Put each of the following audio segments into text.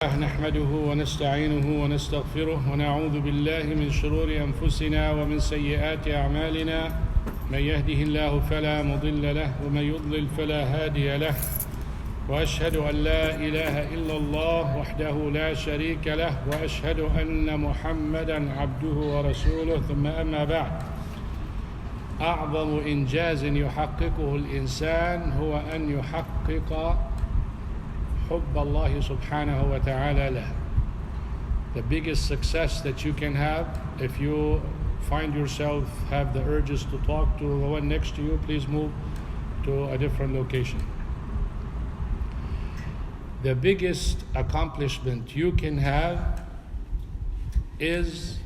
نحمده ونستعينه ونستغفره ونعوذ بالله من شرور أنفسنا ومن سيئات أعمالنا. من يهده الله فلا مضل له ومن يضلل فلا هادي له، وأشهد أن لا إله إلا الله وحده لا شريك له، وأشهد أن محمدا عبده ورسوله. ثم أما بعد، أعظم إنجاز يحققه الإنسان هو أن يحقق حب الله سبحانه وتعالى له. The biggest success that you can have, if you find yourself have the urges to talk to the one next to you, please move to a different location. The biggest accomplishment you can have is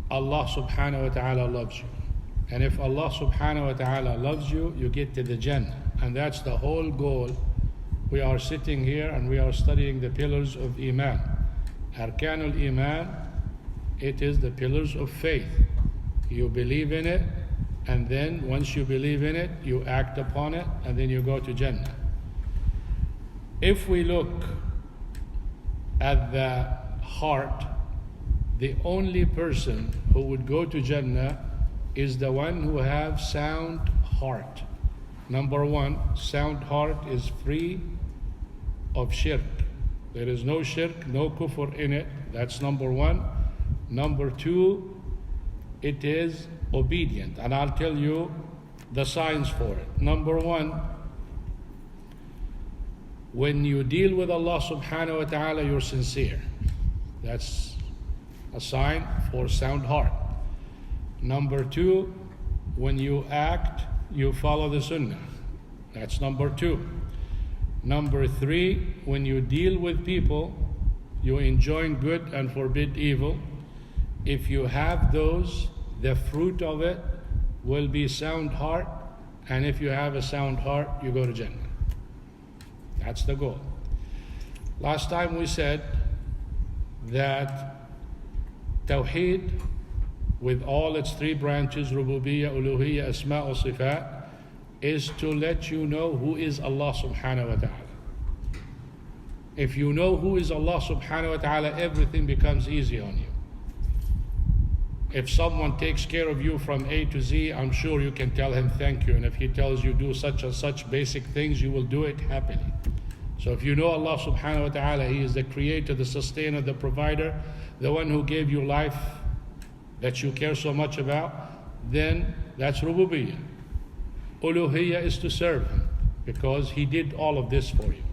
Allah subhanahu wa ta'ala loves you. And if Allah subhanahu wa ta'ala loves you, you get to the Jannah. And that's the whole goal. We are sitting here and we are studying the pillars of Iman. Arkanul Iman, it is the pillars of faith. You believe in it, and then once you believe in it, you act upon it, and then you go to Jannah. If we look at the heart, the only person who would go to Jannah is the one who has sound heart. Number one, sound heart is free of shirk. There is no shirk, no kufr in it. That's number one. Number two, it is obedient. And I'll tell you the signs for it. Number one, when you deal with Allah subhanahu wa ta'ala, you're sincere. That's a sign for sound heart. Number two, when you act, you follow the sunnah. That's number two. Number three, when you deal with people, you enjoin good and forbid evil. If you have those, the fruit of it will be sound heart. And if you have a sound heart, you go to Jannah. That's the goal. Last time we said that Tawheed, with all its three branches, Rububiyyah, Uluhiyyah, Asma' wa Sifat, is to let you know who is Allah subhanahu wa ta'ala. If you know who is Allah subhanahu wa ta'ala, everything becomes easy on you. If someone takes care of you from A to Z, I'm sure you can tell him thank you. And if he tells you do such and such basic things, you will do it happily. So if you know Allah subhanahu wa ta'ala, He is the creator, the sustainer, the provider, the one who gave you life that you care so much about, then that's Rububiyyah. Uluhiyyah is to serve Him because He did all of this for you.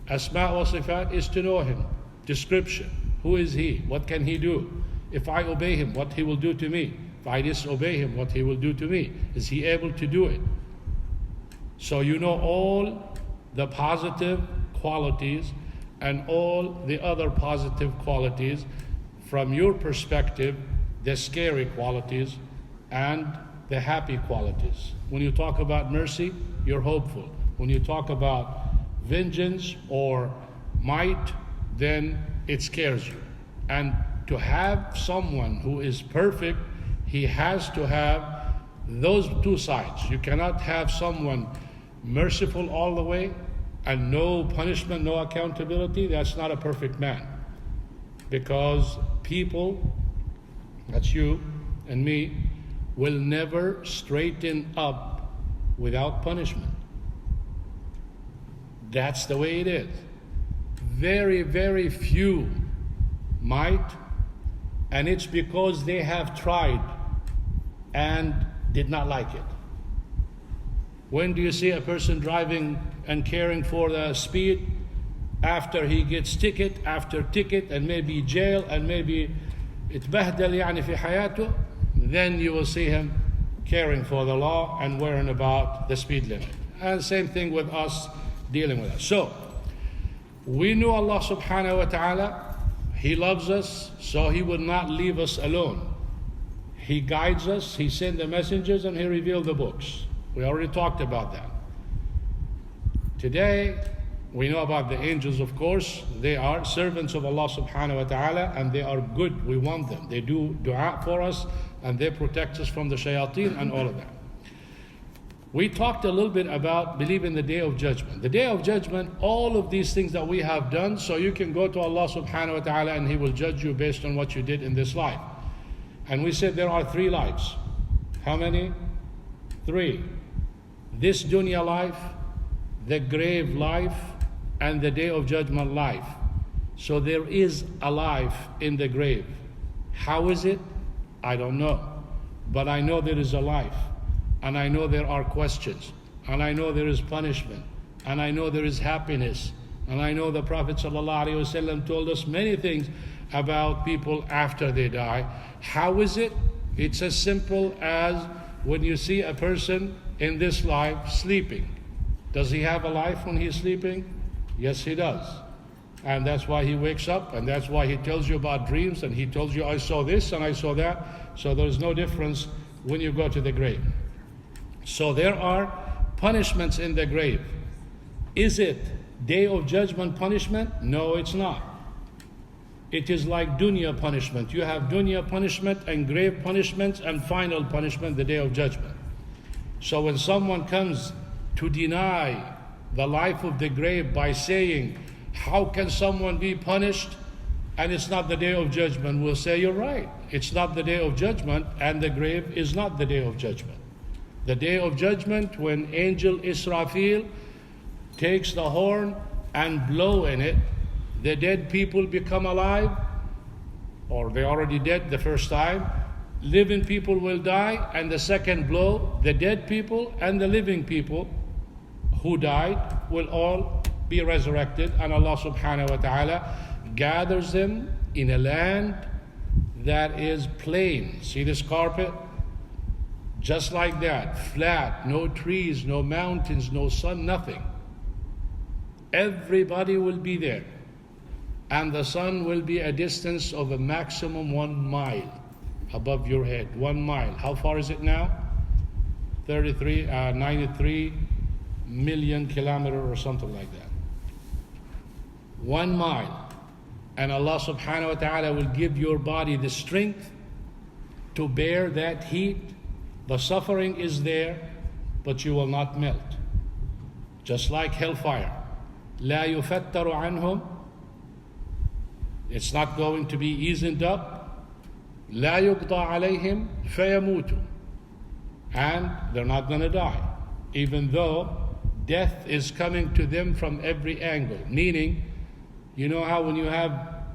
Asma' wa Sifat is to know Him. Description. Who is He? What can He do? If I obey Him, what He will do to me. If I disobey Him, what He will do to me. Is He able to do it? So you know all the positive qualities and all the other positive qualities from your perspective, the scary qualities and the happy qualities. When you talk about mercy, you're hopeful. When you talk about vengeance or might, then it scares you. And to have someone who is perfect, he has to have those two sides. You cannot have someone merciful all the way and no punishment, no accountability. That's not a perfect man. Because people, that's you and me, will never straighten up without punishment. That's the way it is. Very, very few might, and it's because they have tried and did not like it. When do you see a person driving and caring for the speed? After he gets ticket after ticket and maybe jail and maybe اتبهدل يعني في حياته, then you will see him caring for the law and worrying about the speed limit. And same thing with us dealing with us. So, we know Allah subhanahu wa ta'ala, He loves us, so He would not leave us alone. He guides us, He sent the messengers, and He revealed the books. We already talked about that. Today, we know about the angels, of course. They are servants of Allah subhanahu wa ta'ala, and they are good. We want them. They do dua for us, and they protect us from the shayateen and all of that. We talked a little bit about believing the Day of Judgment. The Day of Judgment, all of these things that we have done, so you can go to Allah subhanahu wa ta'ala and He will judge you based on what you did in this life. And we said there are 3 lives. How many? 3. This dunya life, the grave life, and the Day of Judgment life. So there is a life in the grave. How is it? I don't know. But I know there is a life. And I know there are questions. And I know there is punishment. And I know there is happiness. And I know the Prophet ﷺ told us many things about people after they die. How is it? It's as simple as when you see a person in this life sleeping. Does he have a life when he's sleeping? Yes, he does. And that's why he wakes up, and that's why he tells you about dreams, and he tells you, I saw this and I saw that. So there's no difference when you go to the grave. So there are punishments in the grave. Is it Day of Judgment punishment? No, it's not. It is like dunya punishment. You have dunya punishment and grave punishments and final punishment, the Day of Judgment. So when someone comes to deny the life of the grave by saying, how can someone be punished and it's not the Day of Judgment? We'll say, you're right. It's not the Day of Judgment, and the grave is not the Day of Judgment. The Day of Judgment, when Angel Israfil takes the horn and blow in it, the dead people become alive, or they're already dead the first time. Living people will die, and the second blow, the dead people and the living people who died will all be resurrected, and Allah subhanahu wa ta'ala gathers them in a land that is plain. See this carpet? Just like that, flat, no trees, no mountains, no sun, nothing. Everybody will be there. And the sun will be a distance of a maximum 1 mile above your head. 1 mile. How far is it now? 93 million kilometers or something like that. 1 mile. And Allah subhanahu wa ta'ala will give your body the strength to bear that heat. The suffering is there, but you will not melt. Just like hellfire. لا يفتر عنهم. It's not going to be eased up. لا يقضى عليهم فيموتوا. And they're not going to die. Even though death is coming to them from every angle. Meaning, you know how when you have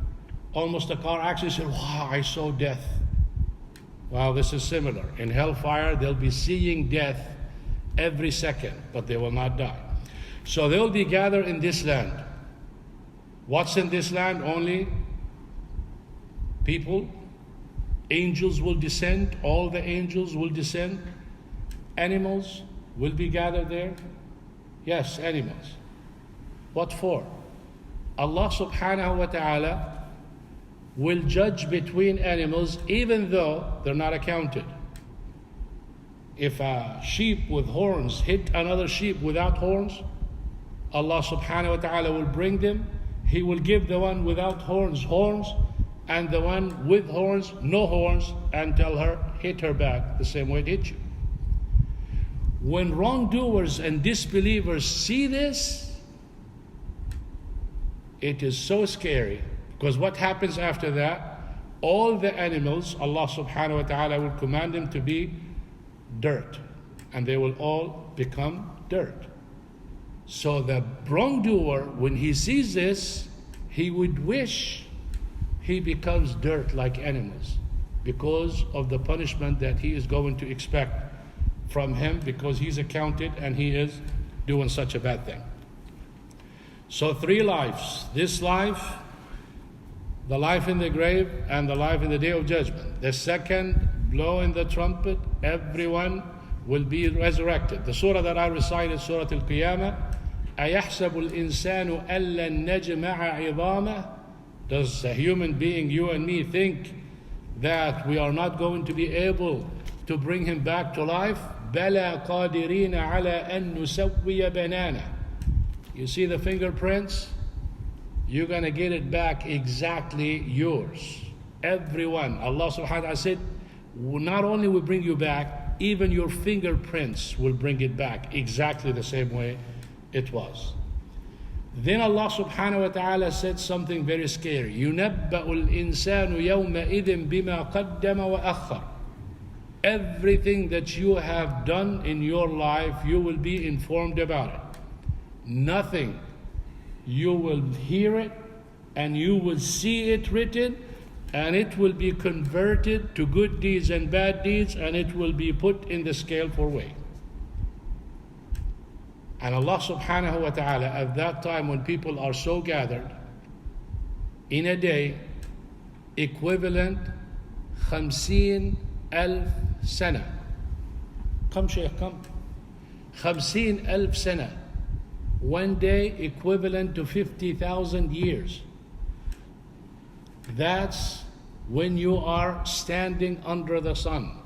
almost a car accident, you say, wow, I saw death. Well, this is similar. In hellfire, they'll be seeing death every second, but they will not die. So they'll be gathered in this land. What's in this land? Only people. Angels will descend. All the angels will descend. Animals will be gathered there. Yes, animals. What for? Allah subhanahu wa ta'ala will judge between animals even though they're not accounted. If a sheep with horns hit another sheep without horns, Allah subhanahu wa ta'ala will bring them. He will give the one without horns horns, and the one with horns no horns, and tell her, hit her back the same way it hit you. When wrongdoers and disbelievers see this, it is so scary. Because what happens after that? All the animals, Allah subhanahu wa ta'ala will command them to be dirt. And they will all become dirt. So the wrongdoer, when he sees this, he would wish he becomes dirt like animals. Because of the punishment that he is going to expect from him, because he's accounted and he is doing such a bad thing. So 3 lives. This life, the life in the grave, and the life in the Day of Judgment. The second blow in the trumpet, everyone will be resurrected. The surah that I recited, Surah Al-Qiyamah, أَيَحْسَبُ الْإِنسَانُ أَلَّن نَجْمَعَ عِظَامَهُ. Does a human being, you and me, think that we are not going to be able to bring him back to life? بَلَا قَادِرِينَ عَلَىٰ أَن نُسَوِّيَ بَنَانَهُ. You see the fingerprints? You're going to get it back exactly yours. Everyone. Allah subhanahu wa ta'ala said, not only will bring you back, even your fingerprints will bring it back exactly the same way it was. Then Allah subhanahu wa ta'ala said something very scary. يُنَبَّأُ الْإِنسَانُ يَوْمَئِذٍ بِمَا قَدَّمَ وَأَخَّرَ. Everything that you have done in your life, you will be informed about it. Nothing. You will hear it and you will see it written, and it will be converted to good deeds and bad deeds, and it will be put in the scale for weight. And Allah subhanahu wa ta'ala, at that time when people are so gathered, in a day, equivalent 50,000 سنة. Come Shaykh, come. 50,000 سنة. One day equivalent to 50,000 years. That's when you are standing under the sun,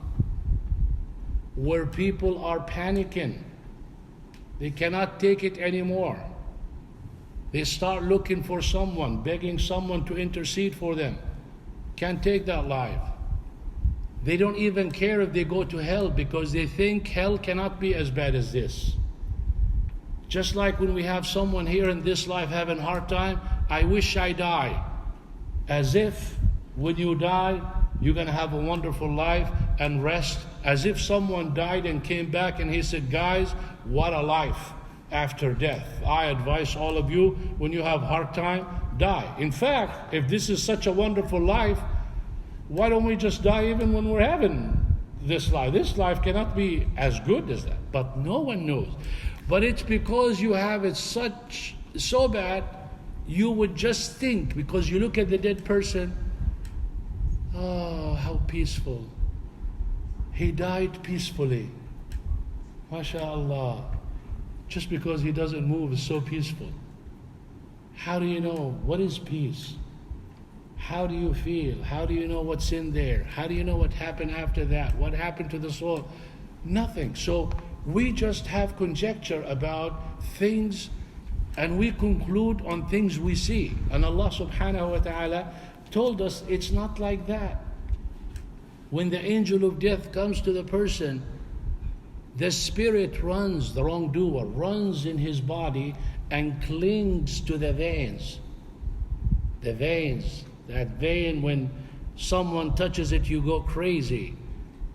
where people are panicking. They cannot take it anymore. They start looking for someone, begging someone to intercede for them. Can't take that life. They don't even care if they go to hell, because they think hell cannot be as bad as this. Just like when we have someone here in this life having a hard time, I wish I die. As if when you die, you're going to have a wonderful life and rest. As if someone died and came back and he said, guys, what a life after death. I advise all of you, when you have a hard time, die. In fact, if this is such a wonderful life, why don't we just die even when we're having this life? This life cannot be as good as that. But no one knows. But it's because you have it so bad, you would just think, because you look at the dead person, oh, how peaceful. He died peacefully. MashaAllah. Just because he doesn't move is so peaceful. How do you know? What is peace? How do you feel? How do you know what's in there? How do you know what happened after that? What happened to the soul? Nothing. So we just have conjecture about things, and we conclude on things we see. And Allah subhanahu wa ta'ala told us it's not like that. When the angel of death comes to the person, the spirit runs, the wrongdoer runs in his body and clings to the veins. The veins, that vein, when someone touches it, you go crazy.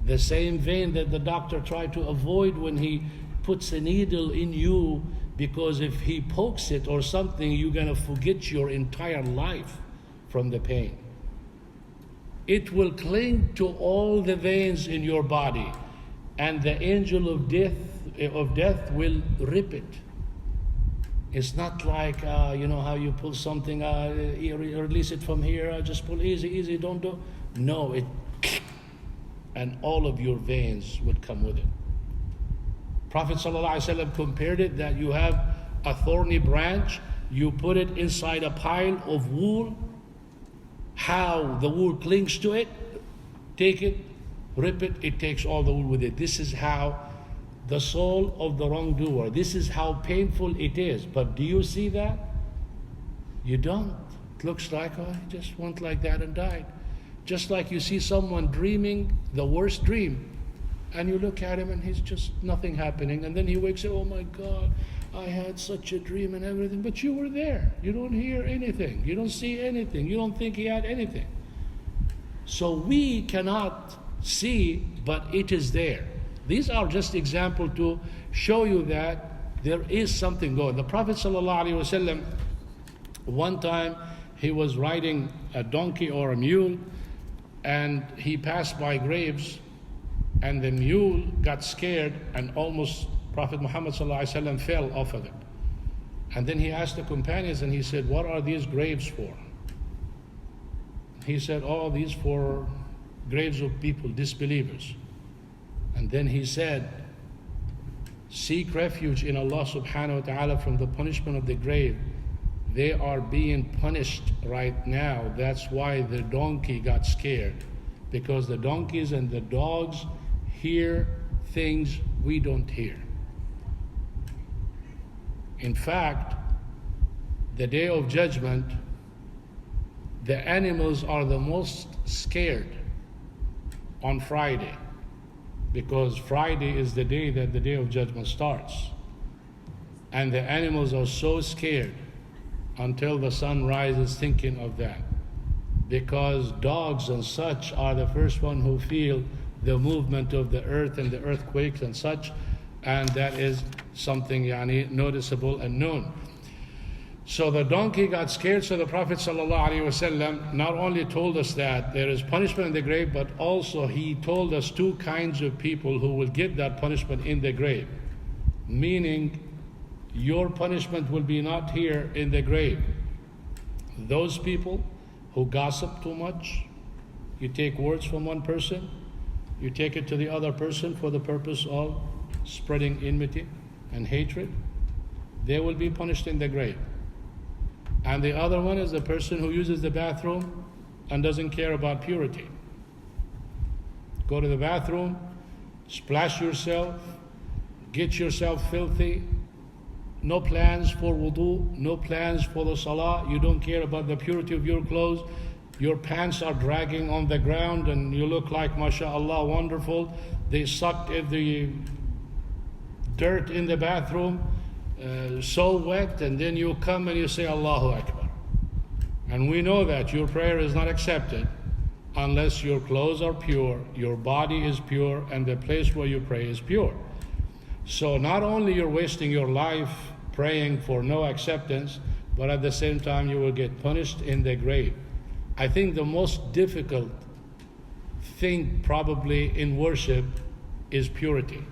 The same vein that the doctor tried to avoid when he puts a needle in you, because if he pokes it or something, you're going to forget your entire life from the pain. It will cling to all the veins in your body, and the angel of death will rip it. It's not like, you know how you pull something, you release it from here, just pull easy, don't do. No, and all of your veins would come with it. Prophet ﷺ compared it that you have a thorny branch, you put it inside a pile of wool, how the wool clings to it, take it, rip it, it takes all the wool with it. This is how the soul of the wrongdoer, this is how painful it is. But do you see that? You don't. It looks like, oh, he just went like that and died. Just like you see someone dreaming the worst dream, and you look at him and he's just nothing happening, and then he wakes up, oh my God, I had such a dream and everything. But you were there. You don't hear anything. You don't see anything. You don't think he had anything. So we cannot see, but it is there. These are just examples to show you that there is something going. The Prophet ﷺ, one time he was riding a donkey or a mule, and he passed by graves, and the mule got scared and almost Prophet Muhammad ﷺ fell off of it. And then he asked the companions and he said, what are these graves for? He said, oh, these for graves of people, disbelievers. And then he said, seek refuge in Allah subhanahu wa ta'ala from the punishment of the grave. They are being punished right now. That's why the donkey got scared, because the donkeys and the dogs hear things we don't hear. In fact, the day of judgment, the animals are the most scared on Friday. because Friday is the day that the Day of Judgment starts. And the animals are so scared until the sun rises thinking of that. Because dogs and such are the first one who feel the movement of the earth and the earthquakes and such, and that is something noticeable and known. So the donkey got scared, so the Prophet ﷺ not only told us that there is punishment in the grave, but also he told us two kinds of people who will get that punishment in the grave. Meaning, your punishment will be not here in the grave. Those people who gossip too much, you take words from one person, you take it to the other person for the purpose of spreading enmity and hatred, they will be punished in the grave. And the other one is the person who uses the bathroom and doesn't care about purity. Go to the bathroom, splash yourself, get yourself filthy, no plans for wudu, no plans for the salah, you don't care about the purity of your clothes, your pants are dragging on the ground and you look like, mashallah, wonderful. They sucked at the dirt in the bathroom, so wet, and then you come and you say Allahu Akbar. And we know that your prayer is not accepted unless your clothes are pure, your body is pure, and the place where you pray is pure. So not only you're wasting your life praying for no acceptance, but at the same time you will get punished in the grave. I think the most difficult thing probably in worship is purity.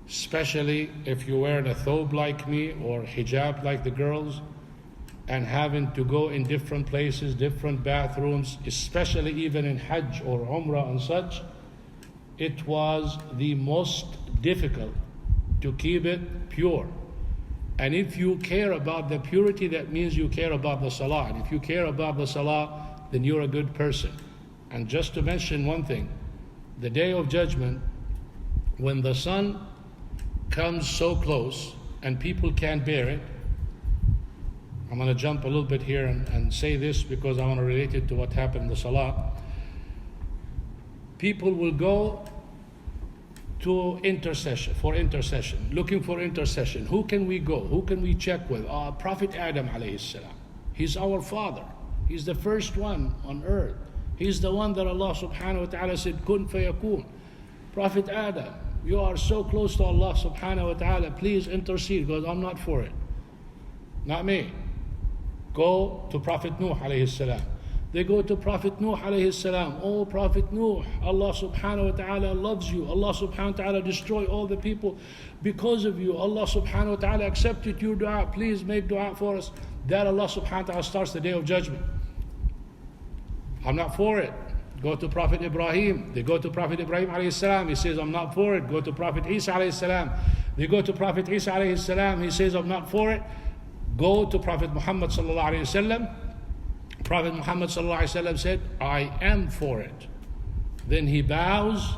Especially if you wear a thobe like me or hijab like the girls, and having to go in different places, different bathrooms, especially even in Hajj or Umrah and such, it was the most difficult to keep it pure. And if you care about the purity, that means you care about the salah. And if you care about the salah, then you're a good person. And just to mention one thing, the Day of Judgment, when the sun comes so close and people can't bear it, I'm going to jump a little bit here and say this because I want to relate it to what happened in the salah. People will go to intercession, looking for intercession. Who can we go? Who can we check with? Prophet Adam alayhi salam. He's our father. He's the first one on earth. He's the one that Allah subhanahu wa ta'ala said, kun fayakun. Prophet Adam, you are so close to Allah subhanahu wa ta'ala, please intercede, because I'm not for it. Not me. Go to Prophet Nuh alayhi salam. They go to Prophet Nuh alayhi salam. Oh, Prophet Nuh, Allah subhanahu wa ta'ala loves you. Allah subhanahu wa ta'ala destroy all the people because of you. Allah subhanahu wa ta'ala accepted your dua. Please make dua for us. That Allah subhanahu wa ta'ala starts the Day of Judgment. I'm not for it. Go to Prophet Ibrahim. They go to Prophet Ibrahim alayhi salam. He says, I'm not for it. Go to Prophet Isa alayhi salam. They go to Prophet Isa alayhi salam. He says, I'm not for it. Go to Prophet Muhammad sallallahu alayhi wasallam. Prophet Muhammad sallallahu alayhi wasallam said, I am for it. Then he bows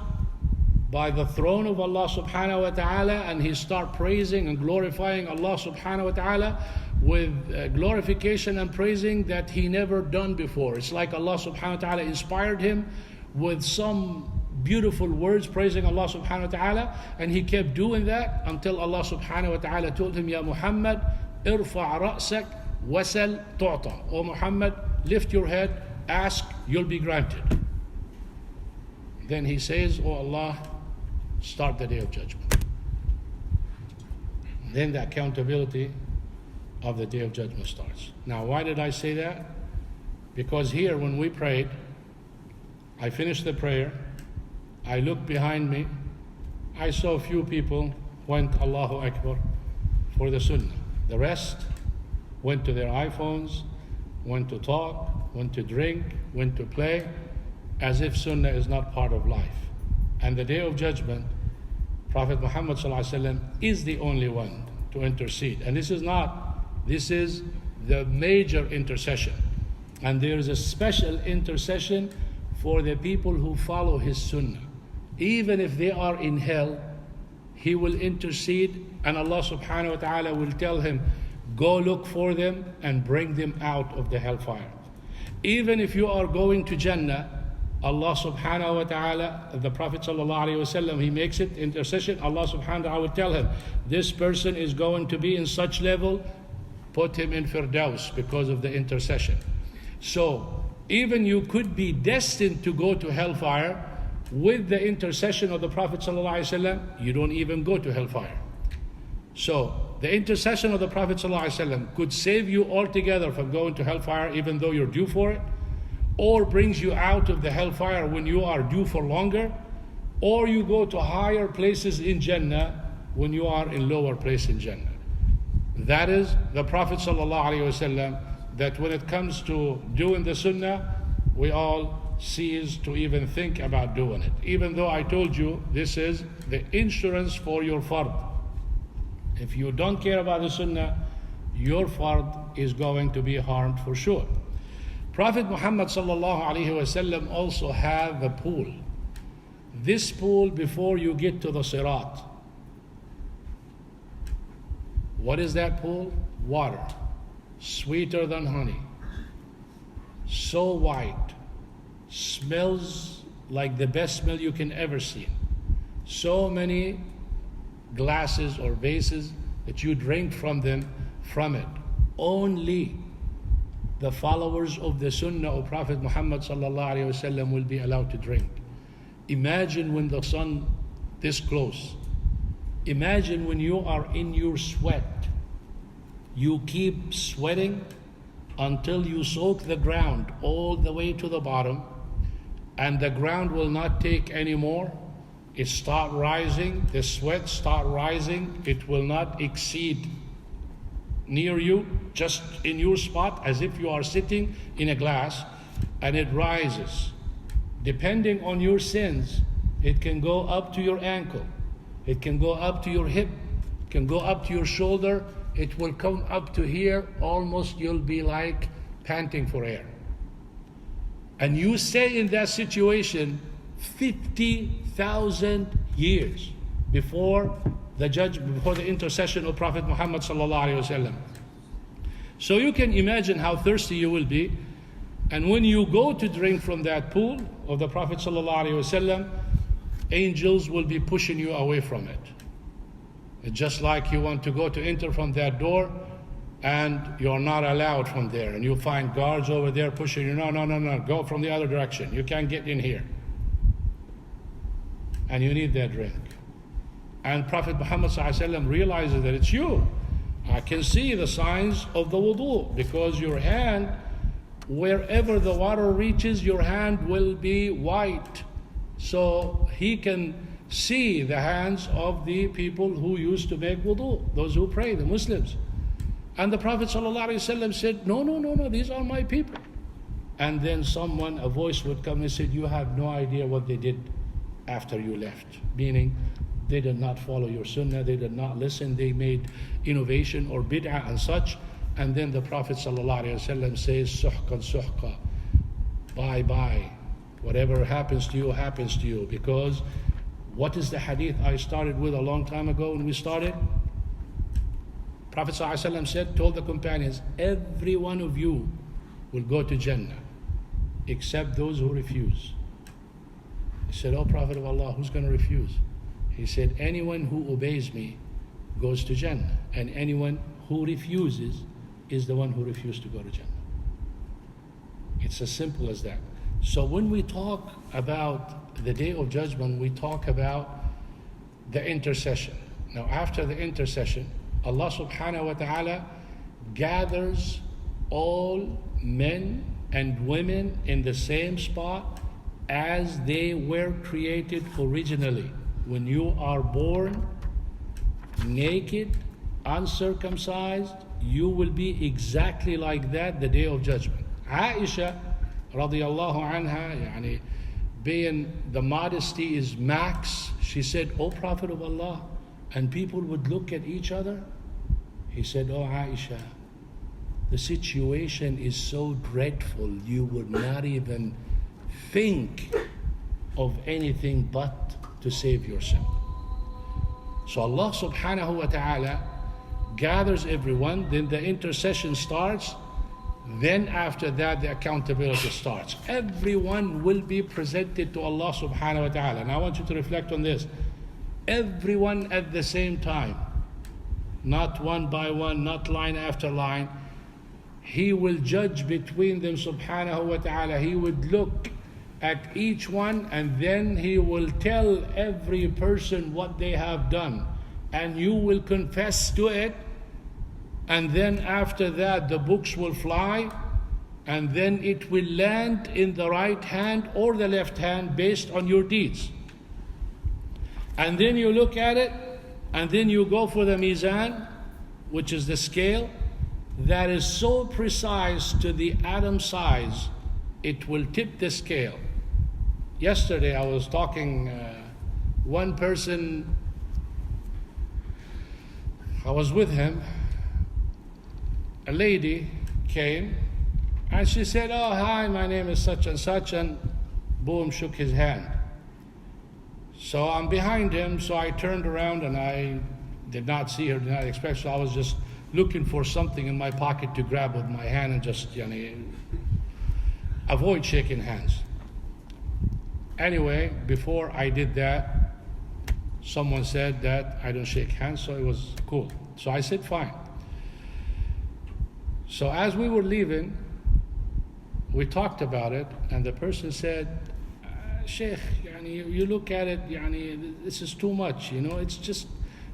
by the throne of Allah subhanahu wa ta'ala and he start praising and glorifying Allah subhanahu wa ta'ala with glorification and praising that he never done before. It's like Allah subhanahu wa ta'ala inspired him with some beautiful words praising Allah subhanahu wa ta'ala, and he kept doing that until Allah subhanahu wa ta'ala told him, Ya Muhammad, irfa' ra'sak wasal tu'ta. O Muhammad, lift your head, ask, you'll be granted. Then he says, Oh Allah, start the Day of Judgment. Then the accountability of the Day of Judgment starts. Now, why did I say that? Because here when we prayed, I finished the prayer, I looked behind me, I saw a few people went Allahu Akbar for the Sunnah. The rest went to their iPhones, went to talk, went to drink, went to play, as if Sunnah is not part of life. And the Day of Judgment, Prophet Muhammad ﷺ is the only one to intercede. And this is the major intercession. And there is a special intercession for the people who follow his Sunnah. Even if they are in hell, he will intercede and Allah subhanahu wa ta'ala will tell him, go look for them and bring them out of the hellfire. Even if you are going to Jannah, Allah subhanahu wa ta'ala, the Prophet sallallahu alayhi wa sallam, he makes it intercession. Allah subhanahu wa ta'ala will tell him, this person is going to be in such level, put him in Firdaus because of the intercession. So even you could be destined to go to hellfire with the intercession of the Prophet sallallahu alayhi wa sallam. You don't even go to hellfire. So the intercession of the Prophet ﷺ could save you altogether from going to hellfire even though you're due for it, or brings you out of the hellfire when you are due for longer, or you go to higher places in Jannah when you are in lower place in Jannah. That is the Prophet ﷺ, that when it comes to doing the sunnah, we all cease to even think about doing it. Even though I told you this is the insurance for your fard. If you don't care about the sunnah, your fard is going to be harmed for sure. Prophet Muhammad sallallahu alaihi wasallam also have a pool. This pool before you get to the sirat. What is that pool? Water. Sweeter than honey. So white. Smells like the best smell you can ever see. So many glasses or vases that you drink from it. Only the followers of the Sunnah of Prophet Muhammad sallallahu alaihi wasallam will be allowed to drink. Imagine when the sun this close. Imagine when you are in your sweat. You keep sweating until you soak the ground all the way to the bottom, and the ground will not take any more. It start rising, the sweat start rising, it will not exceed near you, just in your spot, as if you are sitting in a glass, and it rises. Depending on your sins, it can go up to your ankle, it can go up to your hip, it can go up to your shoulder, it will come up to here, almost you'll be like panting for air. And you stay in that situation 50,000 years before the intercession of Prophet Muhammad sallallahu alaihi wasallam. So you can imagine how thirsty you will be, and when you go to drink from that pool of the Prophet sallallahu alaihi wasallam, angels will be pushing you away from it. It's just like you want to go to enter from that door, and you're not allowed from there, and you find guards over there pushing you. No, go from the other direction. You can't get in here. And you need that drink. And Prophet Muhammad ﷺ realizes that it's you. I can see the signs of the wudu, because your hand, wherever the water reaches, your hand will be white. So he can see the hands of the people who used to make wudu, those who pray, the Muslims. And the Prophet ﷺ said, no, these are my people. And then a voice would come and said, you have no idea what they did after you left. Meaning, they did not follow your sunnah, they did not listen, they made innovation or bid'ah and such. And then the Prophet ﷺ says, suhqan suhqa, bye. Whatever happens to you. Because what is the hadith I started with a long time ago when we started? Prophet ﷺ told the companions, every one of you will go to Jannah, except those who refuse. He said, oh Prophet of Allah, who's going to refuse? He said, anyone who obeys me goes to Jannah, and anyone who refuses is the one who refused to go to Jannah. It's as simple as that. So when we talk about the Day of Judgment, we talk about the intercession. Now after the intercession, Allah subhanahu wa ta'ala gathers all men and women in the same spot as they were created originally. When you are born naked, uncircumcised, you will be exactly like that the Day of Judgment. Aisha radiallahu anha, being the modesty is max, she said, oh Prophet of Allah, and people would look at each other. He said, oh Aisha, the situation is so dreadful, you would not even think of anything but to save yourself. So Allah subhanahu wa ta'ala gathers everyone, then the intercession starts, then after that the accountability starts. Everyone will be presented to Allah subhanahu wa ta'ala. And I want you to reflect on this. Everyone at the same time, not one by one, not line after line. He will judge between them subhanahu wa ta'ala. He would look at each one, and then he will tell every person what they have done, and you will confess to it. And then after that the books will fly, and then it will land in the right hand or the left hand based on your deeds. And then you look at it, and then you go for the mizan, which is the scale that is so precise to the atom size, it will tip the scale. Yesterday I was talking, one person, I was with him, a lady came and she said, "Oh, hi, my name is such and such," and boom, shook his hand. So I'm behind him, so I turned around and I did not see her, did not expect, so I was just looking for something in my pocket to grab with my hand and just avoid shaking hands. Anyway, before I did that, someone said that I don't shake hands, so it was cool. So I said, fine. So as we were leaving, we talked about it, and the person said, Sheikh, you look at it, this is too much, it's just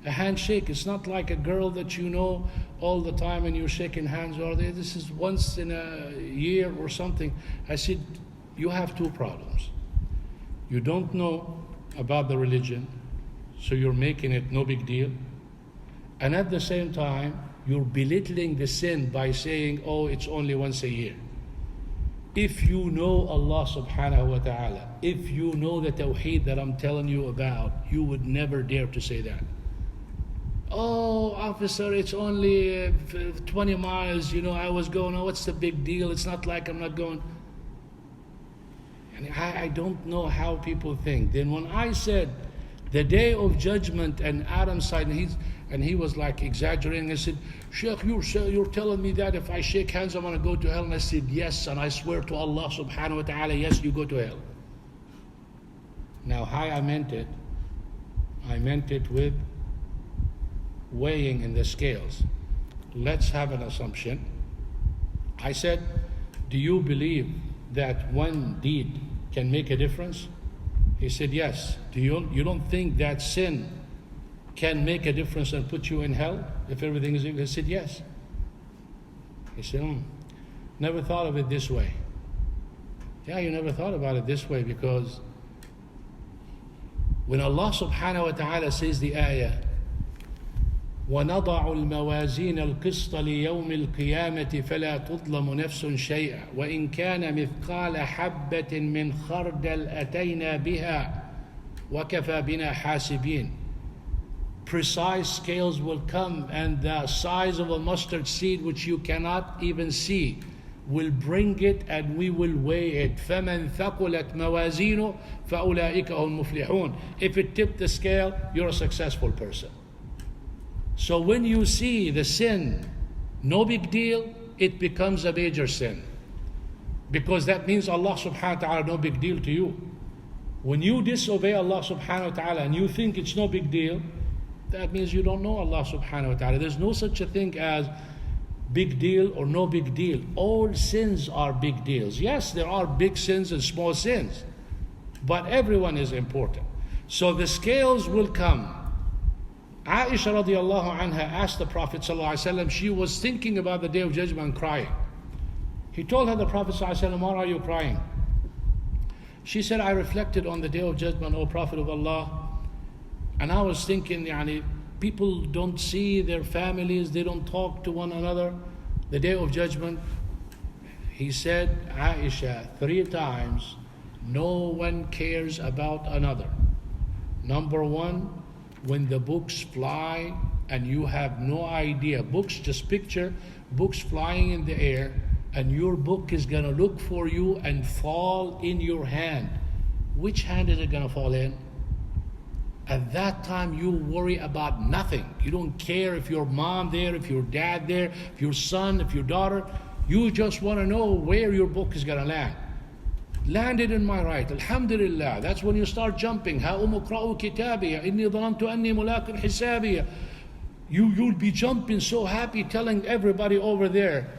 a handshake. It's not like a girl that you know all the time and you're shaking hands, or this is once in a year or something. I said, you have two problems. You don't know about the religion, so you're making it no big deal. And at the same time, you're belittling the sin by saying, oh, it's only once a year. If you know Allah subhanahu wa ta'ala, if you know the tawheed that I'm telling you about, you would never dare to say that. Oh, officer, it's only 20 miles, I was going, oh, what's the big deal? It's not like I'm not going. And I don't know how people think. Then when I said the day of judgment and Adam's side, and he was like exaggerating, I said, Sheikh, you're telling me that if I shake hands I'm going to go to hell? And I said, yes, and I swear to Allah subhanahu wa ta'ala, yes, you go to hell. Now how I meant it with weighing in the scales. Let's have an assumption. I said, do you believe that one deed can make a difference? He said, yes. You don't think that sin can make a difference and put you in hell if everything is equal? I said, yes. He said, never thought of it this way. Yeah, you never thought about it this way, because when Allah subhanahu wa ta'ala says the ayah, وَنَضَعُ الْمَوَازِينَ الْقِسْطَ لِيَوْمِ الْقِيَامَةِ فَلَا تُظْلَمُ نَفْسٌ شَيْئًا وَإِنْ كَانَ مِثْقَالَ حَبَّةٍ مِّنْ خَرْدَلٍ أَتَيْنَا بِهَا وَكَفَى بِنَا حَاسِبِينَ. Precise scales will come, and the size of a mustard seed, which you cannot even see, will bring it, and we will weigh it. فَمَنْ ثَقُلَتْ مَوَازِينُ فَأُولَٰئِكَ هُمُ الْمُفْلِحُونَ. If it tipped the scale, you're a successful person. So when you see the sin, no big deal, it becomes a major sin. Because that means Allah subhanahu wa ta'ala, no big deal to you. When you disobey Allah subhanahu wa ta'ala and you think it's no big deal, that means you don't know Allah subhanahu wa ta'ala. There's no such a thing as big deal or no big deal. All sins are big deals. Yes, there are big sins and small sins, but everyone is important. So the scales will come. Aisha radiallahu anha asked the Prophet sallallahu alaihi wasallam, she was thinking about the day of judgment and crying. He told her, the Prophet sallallahu alaihi wasallam, why are you crying? She said, I reflected on the day of judgment, O Prophet of Allah, and I was thinking, people don't see their families, they don't talk to one another. The day of judgment, he said, Aisha, 3 times, no one cares about another. Number 1, when the books fly and you have no idea. Books, just picture books flying in the air, and your book is going to look for you and fall in your hand. Which hand is it going to fall in? At that time, you worry about nothing. You don't care if your mom there, if your dad there, if your son, if your daughter. You just want to know where your book is going to land. Landed in my right, alhamdulillah. That's when you start jumping. Ha umukra'u kitabiya, inni dhanantu anni mulaqin hisabiya. You'll be jumping so happy, telling everybody over there,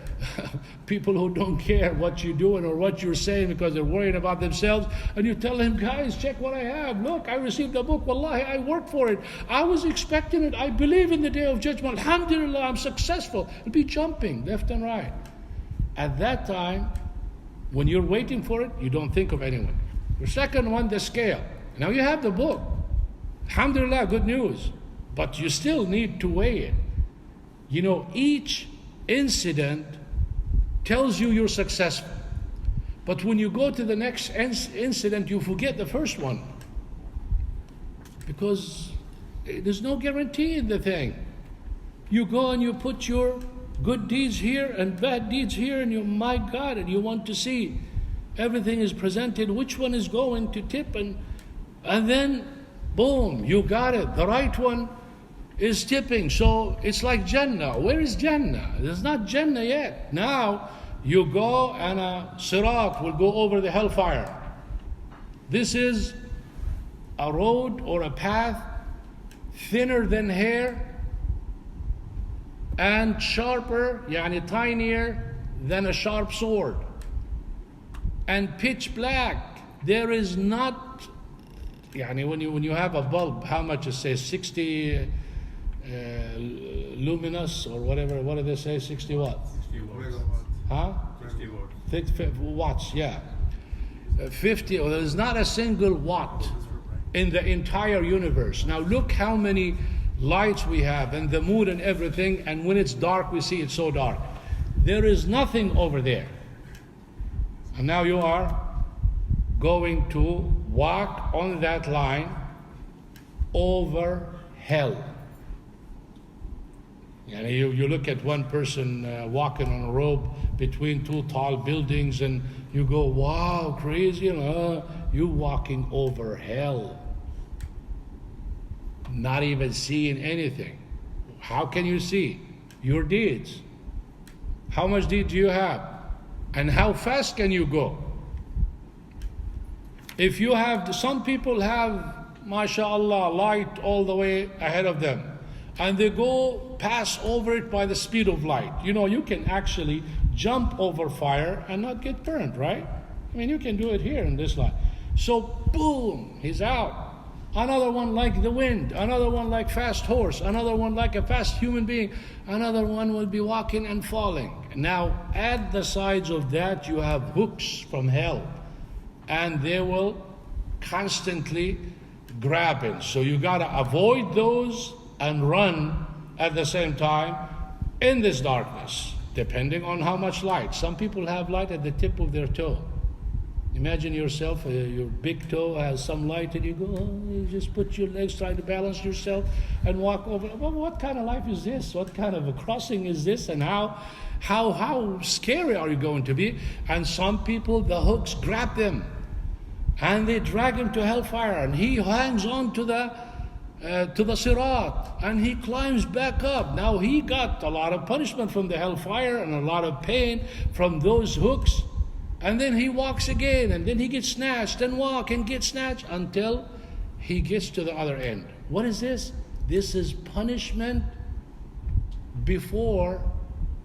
people who don't care what you're doing or what you're saying because they're worrying about themselves, and you tell them, guys, check what I have. Look, I received a book. Wallahi, I worked for it. I was expecting it. I believe in the day of judgment. Alhamdulillah, I'm successful. You'll be jumping left and right. At that time, when you're waiting for it, you don't think of anyone. The second one, the scale. Now you have the book. Alhamdulillah, good news. But you still need to weigh it. You know, each incident tells you you're successful. But when you go to the next incident, you forget the first one. Because there's no guarantee in the thing. You go and you put your good deeds here and bad deeds here, and you, my God, and you want to see everything is presented, which one is going to tip, and then boom, you got it. The right one is tipping. So it's like Jannah. Where is Jannah? There's not Jannah yet. Now you go and a sirat will go over the hellfire. This is a road or a path thinner than hair and sharper, yani tinier than a sharp sword, and pitch black. There is not, yani when you have a bulb, how much it says 60 luminous or whatever, what do they say, 60 what? 60 watts. Huh? 60 watts. 50 watts, yeah. 50, there's not a single watt in the entire universe. Now look how many lights we have and the moon and everything, and when it's dark we see it's so dark. There is nothing over there. And now you are going to walk on that line over hell. And you look at one person walking on a rope between two tall buildings and you go, wow, crazy, you walking over hell. Not even seeing anything. How can you see? Your deeds. How much deed do you have? And how fast can you go? If you have, some people have, mashallah, light all the way ahead of them, and they go pass over it by the speed of light. You know, you can actually jump over fire and not get burned, right? I mean, you can do it here in this line. So, boom, he's out. Another one like the wind, another one like fast horse, another one like a fast human being, another one will be walking and falling. Now, at the sides of that, you have hooks from hell, and they will constantly grab it. So you gotta avoid those and run at the same time in this darkness, depending on how much light. Some people have light at the tip of their toe. Imagine yourself, your big toe has some light, and you go, you just put your legs, try to balance yourself and walk over. Well, what kind of life is this? What kind of a crossing is this? And how scary are you going to be? And some people, the hooks grab them and they drag him to hellfire, and he hangs on to the sirat, and he climbs back up. Now he got a lot of punishment from the hellfire and a lot of pain from those hooks. And then he walks again, and then he gets snatched and walk and get snatched until he gets to the other end. What is this? This is punishment before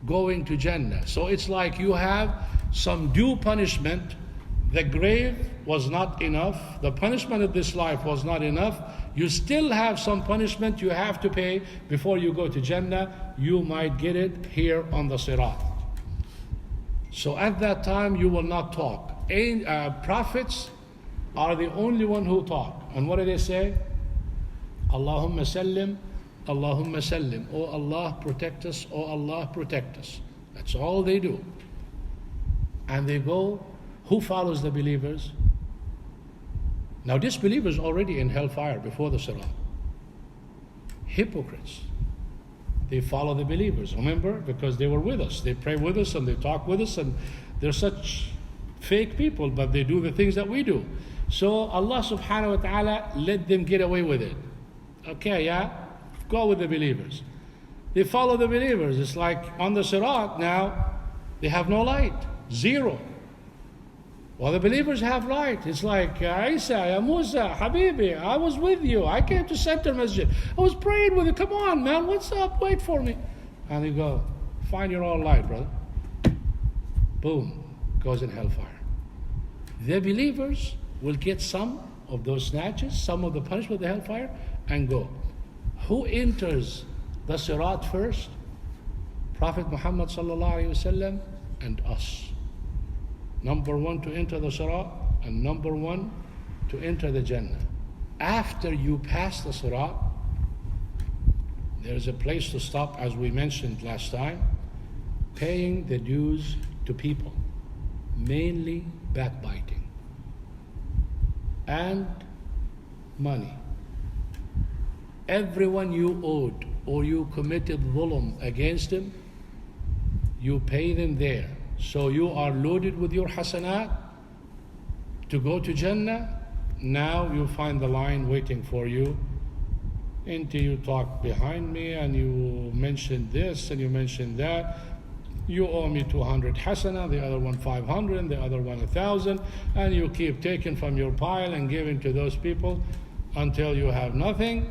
going to Jannah. So it's like you have some due punishment. The grave was not enough. The punishment of this life was not enough. You still have some punishment you have to pay before you go to Jannah. You might get it here on the Sirat. So at that time you will not talk. Prophets are the only one who talk. And what do they say? Allahumma sallim, Allahumma sallim. Oh Allah, protect us. Oh Allah, protect us. That's all they do. And they go. Who follows the believers? Now disbelievers already in hellfire before the Sirat. Hypocrites. They follow the believers, remember? Because they were with us. They pray with us and they talk with us, and they're such fake people, but they do the things that we do. So Allah subhanahu wa ta'ala let them get away with it. Okay, yeah? Go with the believers. They follow the believers. It's like on the Sirat now, They have no light, zero. Well, the believers have light. It's like, Isa, ya Musa, Habibi, I was with you. I came to Center Masjid. I was praying with you. Come on, man, what's up? Wait for me. And you go, find your own light, brother. Boom, goes in hellfire. The believers will get some of those snatches, some of the punishment of the hellfire, and go. Who enters the Sirat first? Prophet Muhammad sallallahu alaihi wasallam and us. Number one to enter the Sirat, and number one to enter the Jannah. After you pass the Sirat, there's a place to stop, as we mentioned last time, paying the dues to people, mainly backbiting and money. Everyone you owed or you committed dhulm against them, you pay them there. So you are loaded with your hasanat to go to Jannah. Now you find the line waiting for you until you talk behind me and you mention this and you mention that. You owe me 200 hasana, the other one 500, the other one 1,000, and you keep taking from your pile and giving to those people until you have nothing,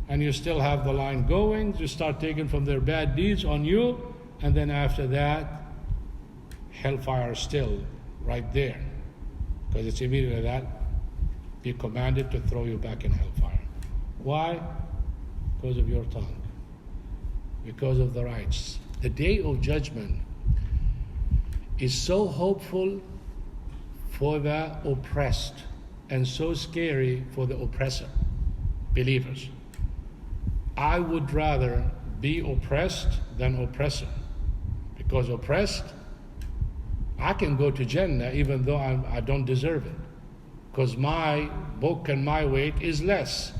and you still have the line going. You start taking from their bad deeds on you, and then after that, hellfire is still right there, because it's immediately that be commanded to throw you back in hellfire. Why? Because of your tongue, because of the rights. The day of judgment is so hopeful for the oppressed and so scary for the oppressor, believers. I would rather be oppressed than oppressor, because oppressed, I can go to Jannah even though I don't deserve it, because my book and my weight is less.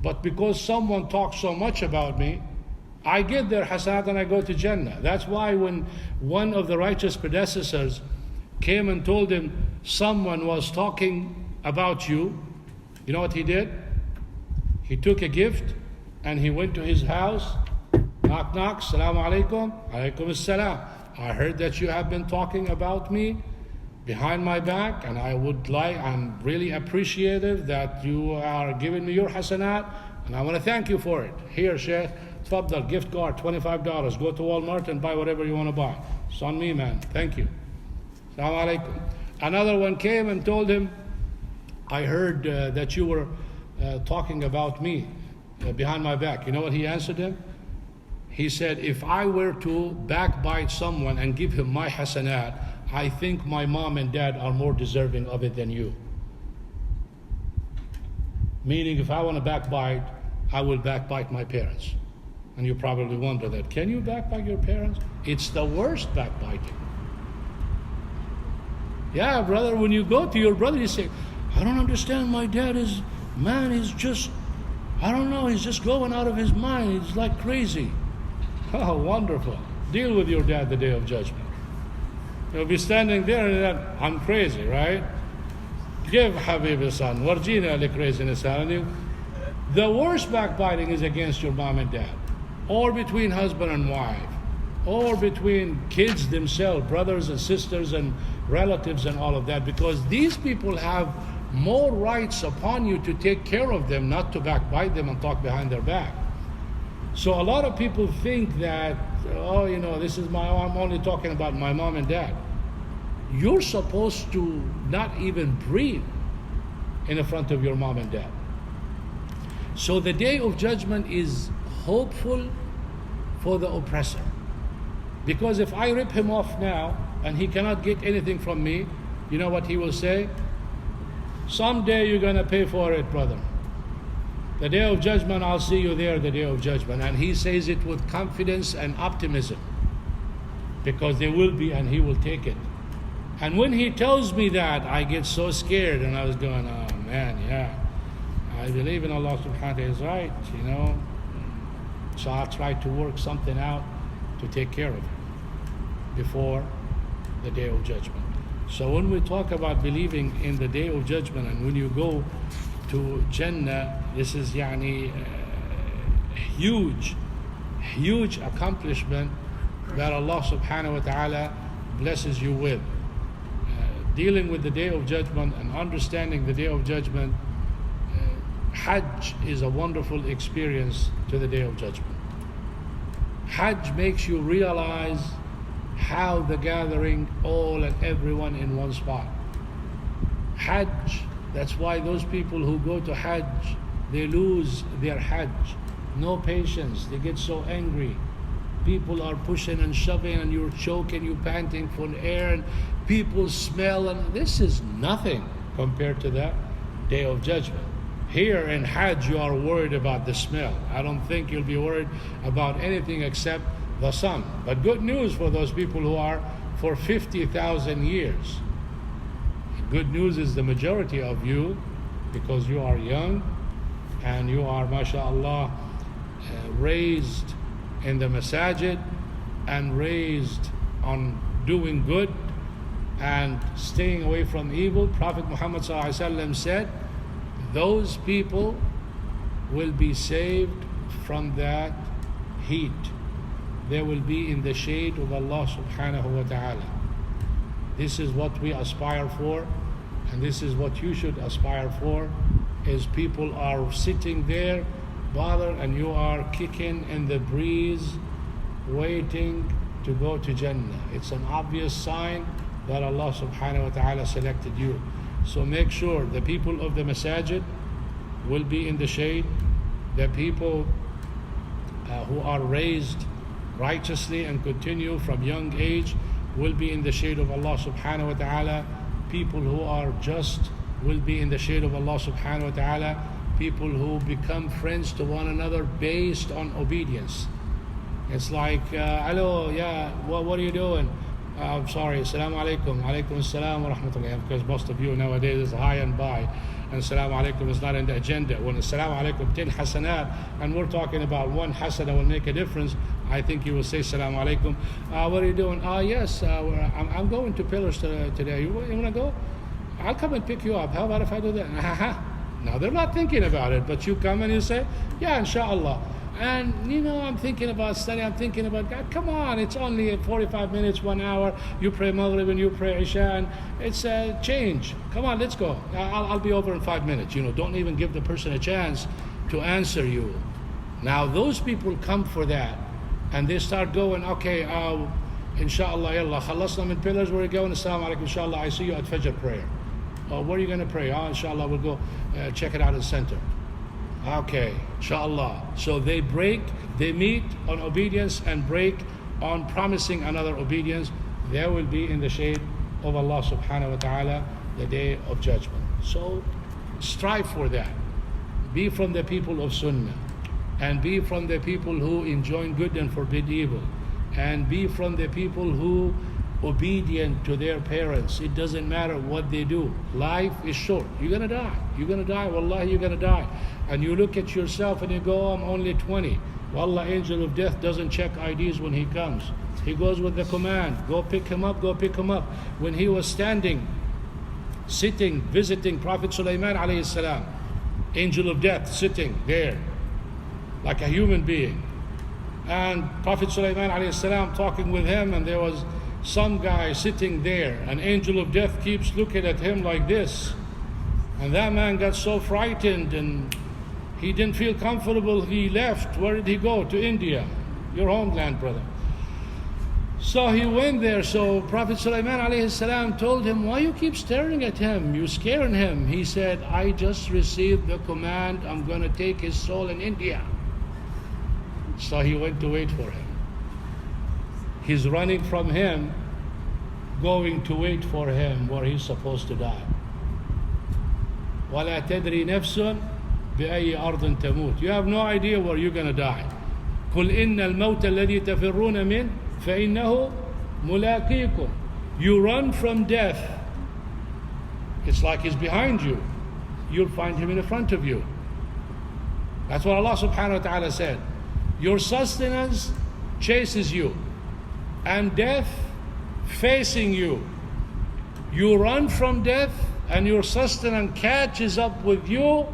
But because someone talks so much about me, I get their hasanat and I go to Jannah. That's why when one of the righteous predecessors came and told him someone was talking about you, you know what he did? He took a gift and he went to his house, knock knock, salamu alaikum, alaikum assalam. I heard that you have been talking about me behind my back, and I'm really appreciative that you are giving me your hasanat, and I want to thank you for it. Here, Sheikh, Tfaddal, gift card, $25. Go to Walmart and buy whatever you want to buy. It's on me, man. Thank you. Assalamu alaikum. Another one came and told him, I heard that you were talking about me behind my back. You know what he answered him? He said, if I were to backbite someone and give him my hasanat, I think my mom and dad are more deserving of it than you. Meaning, if I want to backbite, I will backbite my parents. And you probably wonder that. Can you backbite your parents? It's the worst backbiting. Yeah, brother, when you go to your brother, you say, I don't understand, my dad is, man, he's just, I don't know, he's just going out of his mind. He's like crazy. Oh, wonderful. Deal with your dad the day of judgment. You'll be standing there and I'm crazy, right? Give Habibi son, warjina li craziness. The worst backbiting is against your mom and dad, or between husband and wife, or between kids themselves, brothers and sisters and relatives and all of that, because these people have more rights upon you to take care of them, not to backbite them and talk behind their back. So a lot of people think that, oh, you know, I'm only talking about my mom and dad. You're supposed to not even breathe in the front of your mom and dad. So the day of judgment is hopeful for the oppressor. Because if I rip him off now and he cannot get anything from me, you know what he will say? Someday you're going to pay for it, brother. The day of judgment, I'll see you there, the day of judgment. And he says it with confidence and optimism, because there will be, and he will take it. And when he tells me that, I get so scared, and I was going, oh man, yeah, I believe in Allah subhanahu wa ta'ala is right, you know. So I'll try to work something out to take care of it before the day of judgment. So when we talk about believing in the day of judgment, and when you go to Jannah, this is huge accomplishment that Allah subhanahu wa ta'ala blesses you with. Dealing with the Day of Judgment and understanding the Day of Judgment, Hajj is a wonderful experience to the Day of Judgment. Hajj makes you realize how the gathering all and everyone in one spot. Hajj, that's why those people who go to Hajj, they lose their Hajj. No patience, they get so angry. People are pushing and shoving and you're choking, you're panting for air and people smell, and this is nothing compared to the Day of Judgment. Here in Hajj you are worried about the smell. I don't think you'll be worried about anything except the sun. But good news for those people who are for 50,000 years. Good news is the majority of you, because you are young and you are, mashallah, raised in the masajid and raised on doing good and staying away from evil. Prophet Muhammad ﷺ said, those people will be saved from that heat. They will be in the shade of Allah subhanahu wa ta'ala. This is what we aspire for, and this is what you should aspire for, is people are sitting there, bothered, and you are kicking in the breeze, waiting to go to Jannah. It's an obvious sign that Allah subhanahu wa ta'ala selected you. So make sure the people of the masajid will be in the shade. The people who are raised righteously and continue from young age will be in the shade of Allah subhanahu wa ta'ala. People who are just will be in the shade of Allah subhanahu wa ta'ala. People who become friends to one another based on obedience. It's like, hello, yeah, what are you doing? I'm sorry, assalamu alaikum, alaikum assalam wa rahmatullah. Because most of you nowadays is high and by, and assalamu alaikum is not in the agenda. When assalamu alaikum 10 hasanat, and we're talking about one hasana will make a difference, I think you will say assalamu alaikum. What are you doing? Yes, I'm going to Pilares today. You want to go? I'll come and pick you up. How about if I do that? Now they're not thinking about it, but you come and you say, yeah, inshallah. And I'm thinking about study, I'm thinking about God. Come on, it's only 45 minutes, 1 hour. You pray Maghrib and you pray Isha, and it's a change. Come on, let's go. I'll be over in 5 minutes. Don't even give the person a chance to answer you. Now those people come for that, and they start going, okay, inshallah, yallah, khalasna min Pilares, where are you going? Assalamu alaikum, inshallah, I see you at Fajr prayer. Where are you going to pray? Inshallah, we'll go check it out in the center. Okay, inshallah. So they meet on obedience and break on promising another obedience. They will be in the shade of Allah subhanahu wa ta'ala the Day of Judgment. So strive for that. Be from the people of Sunnah, and be from the people who enjoin good and forbid evil, and be from the people who obedient to their parents. It doesn't matter what they do. Life is short. You're gonna die. You're gonna die. Wallahi, you're gonna die. And you look at yourself and you go, I'm only 20. Wallah, angel of death doesn't check IDs when he comes. He goes with the command, go pick him up, go pick him up. When he was sitting, visiting Prophet Sulaiman alayhi salam, angel of death sitting there like a human being. And Prophet Sulaiman alayhi salam talking with him, and there was some guy sitting there. An angel of death keeps looking at him like this. And that man got so frightened and he didn't feel comfortable. He left. Where did he go? To India, your homeland, brother. So he went there. So Prophet Sulaiman alayhi salam told him, why you keep staring at him? You're scaring him. He said, I just received the command. I'm going to take his soul in India. So he went to wait for him. He's running from him, going to wait for him where he's supposed to die. وَلَا تَدْرِي نَفْسٌ بِأَيِّ أَرْضٍ تَمُوتُ. You have no idea where you're going to die. قُلْ إِنَّ الْمَوْتَ الَّذِي تَفِرُّونَ مِنْ فَإِنَّهُ مُلَاقِيكُمْ. You run from death. It's like he's behind you. You'll find him in front of you. That's what Allah subhanahu wa ta'ala said. Your sustenance chases you, and death facing you. You run from death, and your sustenance catches up with you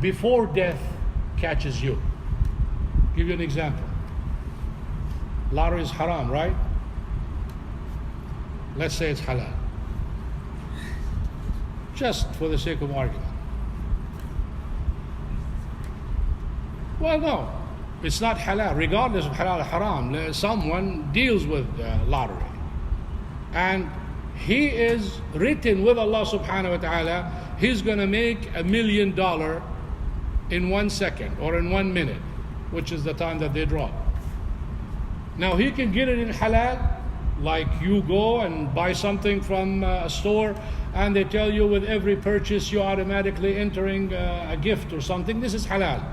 before death catches you. Give you an example. Lottery is haram, right? Let's say it's halal. Just for the sake of argument. Well, no, it's not halal. Regardless of halal or haram, someone deals with lottery. And he is written with Allah subhanahu wa ta'ala, he's going to make $1 million in 1 second or in 1 minute, which is the time that they draw. Now he can get it in halal, like you go and buy something from a store and they tell you with every purchase you're automatically entering a gift or something. This is halal.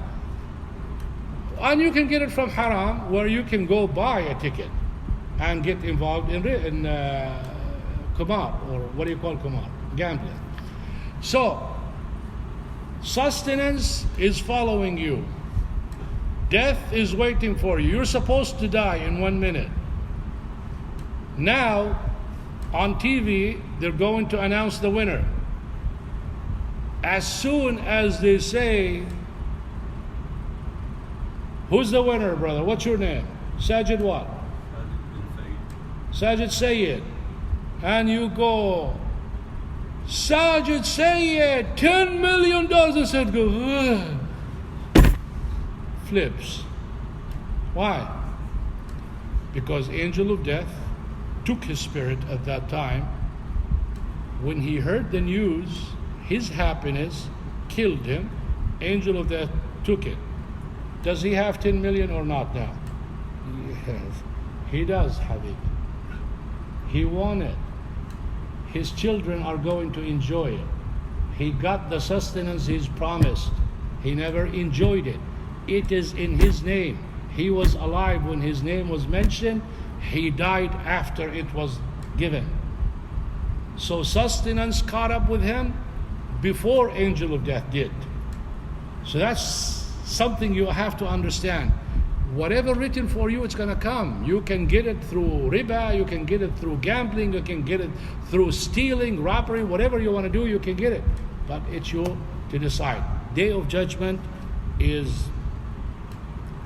And you can get it from haram, where you can go buy a ticket and get involved in kumar, or what do you call kumar? Gambling. So, sustenance is following you. Death is waiting for you. You're supposed to die in 1 minute. Now, on TV, they're going to announce the winner. As soon as they say, who's the winner, brother? What's your name? Sajid what? Sajid Sayyid. And you go, Sajid Sayyid, $10 million. And said, go, ugh. Flips. Why? Because angel of death took his spirit at that time. When he heard the news, his happiness killed him. Angel of death took it. Does he have 10 million or not now? Yes. He does, Habib. He won it. His children are going to enjoy it. He got the sustenance he's promised. He never enjoyed it. It is in his name. He was alive when his name was mentioned. He died after it was given. So sustenance caught up with him before angel of death did. So that's something you have to understand. Whatever written for you, it's going to come. You can get it through riba, you can get it through gambling, you can get it through stealing, robbery, whatever you want to do, you can get it. But it's you to decide. Day of Judgment is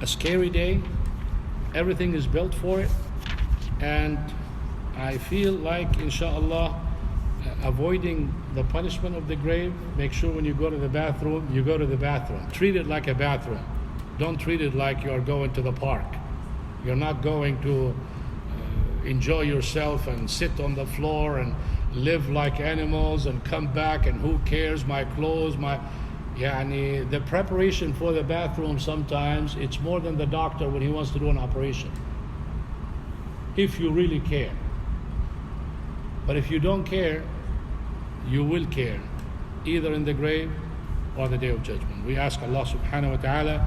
a scary day. Everything is built for it. And I feel like, inshallah, avoiding the punishment of the grave. Make sure when you go to the bathroom, you go to the bathroom. Treat it like a bathroom. Don't treat it like you are going to the park. You're not going to enjoy yourself and sit on the floor and live like animals and come back and who cares, my clothes, the preparation for the bathroom sometimes, it's more than the doctor when he wants to do an operation. If you really care. But if you don't care, you will care, either in the grave or the Day of Judgment. We ask Allah subhanahu wa ta'ala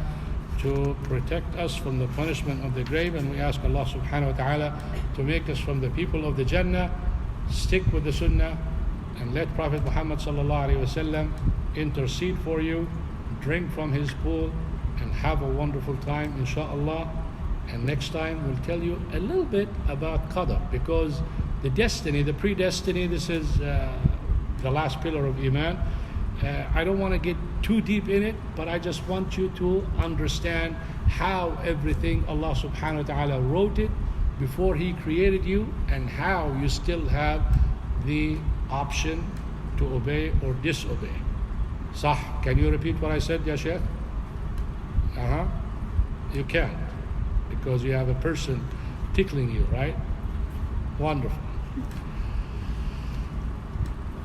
to protect us from the punishment of the grave, and we ask Allah subhanahu wa ta'ala to make us from the people of the Jannah. Stick with the Sunnah and let Prophet Muhammad sallallahu alaihi wasallam intercede for you, drink from his pool, and have a wonderful time, inshallah. And next time we'll tell you a little bit about Qadr, because the destiny, the predestiny, this is the last pillar of Iman. I don't want to get too deep in it, but I just want you to understand how everything Allah subhanahu wa ta'ala wrote it before He created you, and how you still have the option to obey or disobey. Sah, can you repeat what I said, Ya Sheikh? You can't, because you have a person tickling you, right? Wonderful.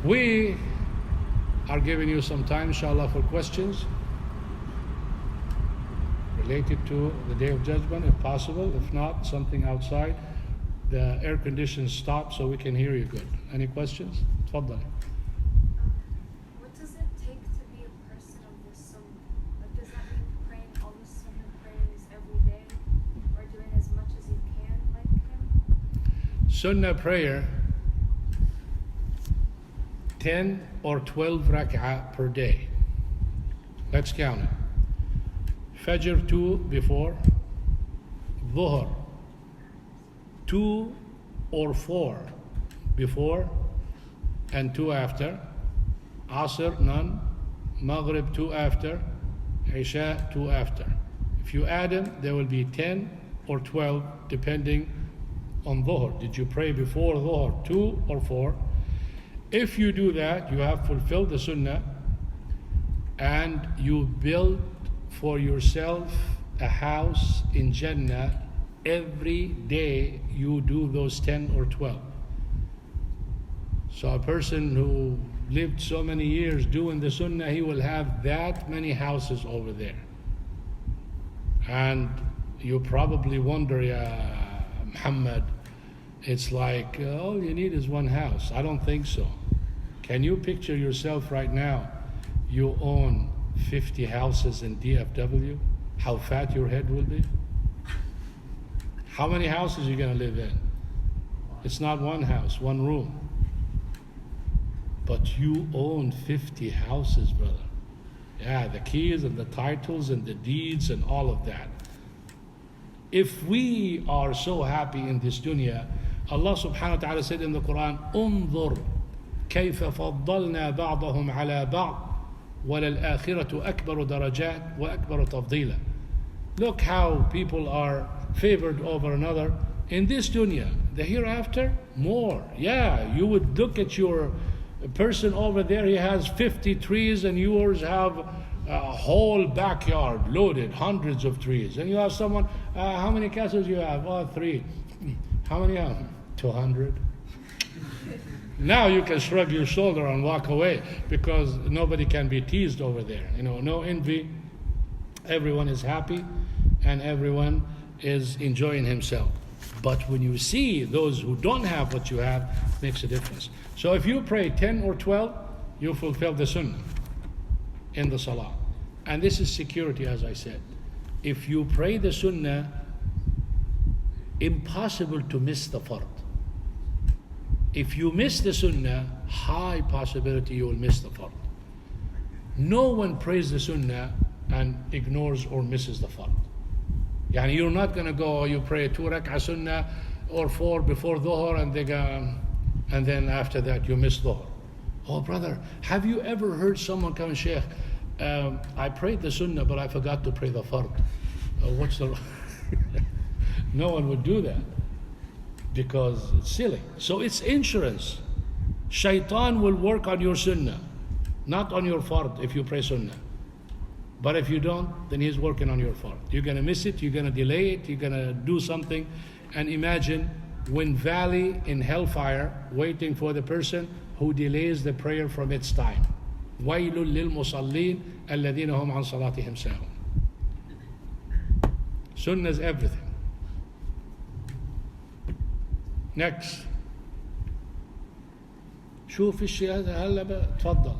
We are giving you some time, inshallah, for questions related to the Day of Judgment, if possible. If not, something outside. The air conditions stop so we can hear you good. Any questions? Tfaddal. What does it take to be a person of the Sunnah? Like, does that mean praying all the Sunnah prayers every day, or doing as much as you can like him? Sunnah prayer, 10 or 12 rak'ah per day. Let's count it. Fajr 2 before, Dhuhr 2 or 4 before and 2 after, Asr none, Maghrib 2 after, Isha 2 after. If you add them, there will be 10 or 12 depending on Dhuhr? Did you pray before Dhuhr 2 or 4? If you do that, you have fulfilled the sunnah and you build for yourself a house in Jannah. Every day you do those 10 or 12. So a person who lived so many years doing the sunnah, he will have that many houses over there. And you probably wonder, Ya Muhammad, it's like all you need is one house. I don't think so. Can you picture yourself right now? You own 50 houses in DFW. How fat your head will be? How many houses are you going to live in? It's not one house, one room. But you own 50 houses, brother. Yeah, the keys and the titles and the deeds and all of that. If we are so happy in this dunya, Allah subhanahu wa ta'ala said in the Quran, انظر كيف فضلنا بعضهم على بعض وللآخرة أكبر درجات وأكبر تفضيلا. Look how people are favored over another in this dunya. The hereafter, more. Yeah, you would look at your person over there, he has 50 trees and yours have a whole backyard loaded, hundreds of trees. And you have someone, how many castles you have? Oh, 3. How many have? 200. Now you can shrug your shoulder and walk away because nobody can be teased over there. You know, no envy. Everyone is happy and everyone is enjoying himself. But when you see those who don't have what you have, it makes a difference. So if you pray 10 or 12, you fulfill the sunnah in the salah. And this is security, as I said. If you pray the sunnah, impossible to miss the fard. If you miss the sunnah, high possibility you will miss the fard. No one prays the sunnah and ignores or misses the fard. Yani you're not going to go, you pray 2 rak'ah sunnah or 4 before dhuhr and then after that you miss dhuhr. Oh brother, have you ever heard someone come, Sheikh, I prayed the sunnah but I forgot to pray the fard. What's the... No one would do that because it's silly. So it's insurance. Shaitan will work on your sunnah, not on your fard if you pray sunnah. But if you don't, then he's working on your fard. You're going to miss it, you're going to delay it, you're going to do something. And imagine Wind Valley in hellfire waiting for the person who delays the prayer from its time. وَيْلٌ لِلْمُصَلِّينَ الَّذِينَ هُمْ عَنْ صَلَاتِهِمْ سَاهُونَ. Sunnah is everything. Next. شوف الشيء هذا هلا بقى تفضل.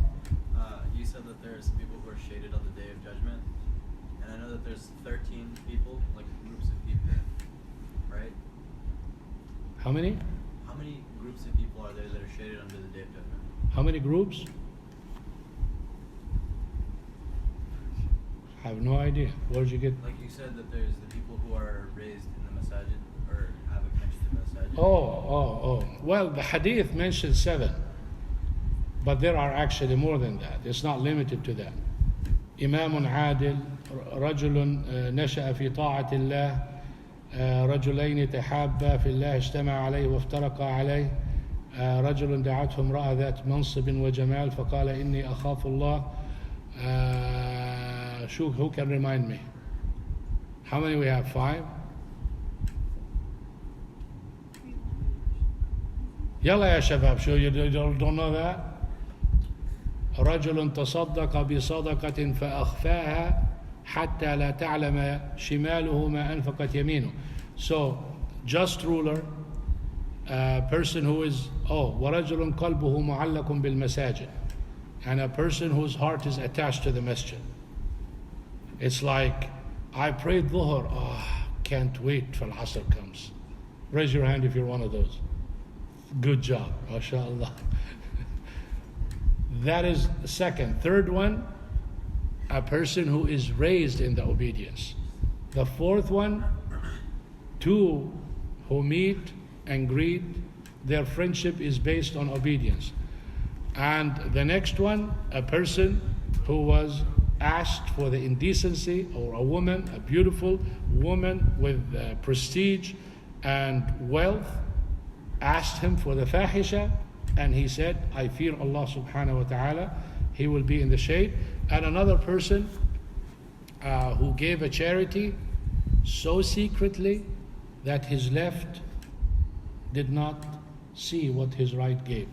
You said that there's people who are shaded on the Day of Judgment, and I know that there's 13 people, like groups of people, right? How many? How many groups of people are there that are shaded under the Day of Judgment? How many groups? I have no idea. Where did you get? Like you said that there's the people who are raised in the masajid or have a connection to the masajid. Oh. Well, the hadith mentions 7. But there are actually more than that. It's not limited to that. إمام عادل, رجل نشأ في طاعة الله, رجلين تحابا في الله اجتمع عليه وافترقا عليه, رجل دعته امرأة ذات منصب وجمال فقال إني أخاف الله. Who can remind me? How many we have? 5? يلا يا شباب, you don't know that? رجل تصدق بصدقة فأخفاها حتى لا تعلم شماله ما أنفقت يمينه. So, just ruler, person who is, ورجل قلبه معلق بالمساجد, and a person whose heart is attached to the masjid. It's like, I prayed dhuhr, can't wait till Asr comes. Raise your hand if you're one of those. Good job, mashallah. That is the second. Third one, a person who is raised in the obedience. The fourth one, 2 who meet and greet, their friendship is based on obedience. And the next one, a person who was asked for the indecency, or a woman, a beautiful woman with prestige, and wealth asked him for the fahisha, and he said, I fear Allah subhanahu wa ta'ala, he will be in the shade. And another person who gave a charity so secretly that his left did not see what his right gave.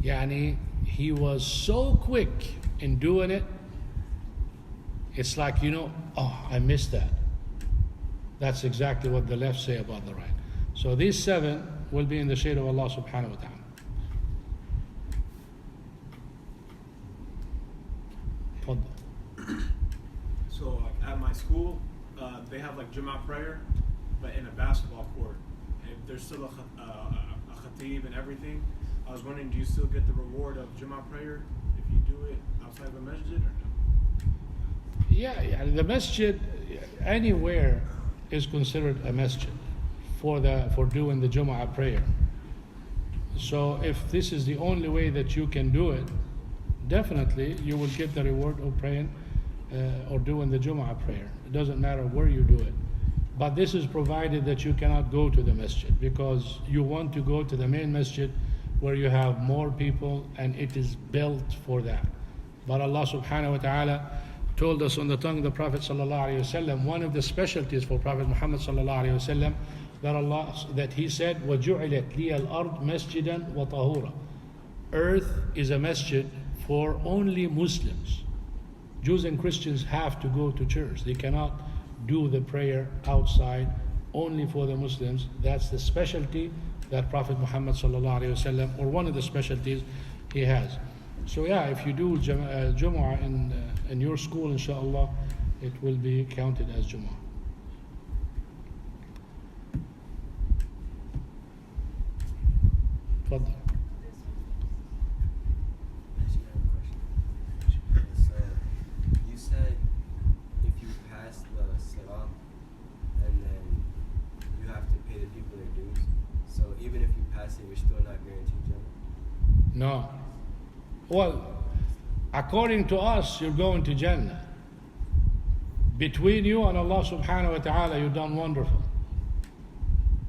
Yani, he was so quick in doing it, it's like, oh, I missed that. That's exactly what the left say about the right. So these 7 will be in the shade of Allah subhanahu wa ta'ala. So at my school, they have like Jummah prayer, but in a basketball court. And there's still a khatib and everything. I was wondering, do you still get the reward of Jummah prayer if you do it outside of a masjid or no? Yeah, the masjid anywhere is considered a masjid for doing the Jumu'ah prayer. So if this is the only way that you can do it, definitely you will get the reward of praying or doing the Jumu'ah prayer. It doesn't matter where you do it. But this is provided that you cannot go to the masjid, because you want to go to the main masjid where you have more people and it is built for that. But Allah subhanahu wa ta'ala told us on the tongue of the Prophet sallallahu alaihi wasallam, one of the specialties for Prophet Muhammad sallallahu alaihi wasallam, that he said, وَجُعِلَتْ لِيَ الْأَرْض مَسْجِدًا وَطَهُورًا. Earth is a masjid for only Muslims. Jews and Christians have to go to church. They cannot do the prayer outside, only for the Muslims. That's the specialty that Prophet Muhammad sallallahu alaihi wasallam, or one of the specialties he has. So yeah, if you do Jumu'ah in your school, inshallah, it will be counted as Jumu'ah. تفضل. Actually, I have a question. So, you said if you pass the sirat, and then you have to pay the people their dues. So even if you pass it, you're still not guaranteed Jannah? No. Well, according to us, you're going to Jannah. Between you and Allah subhanahu wa ta'ala, you've done wonderful.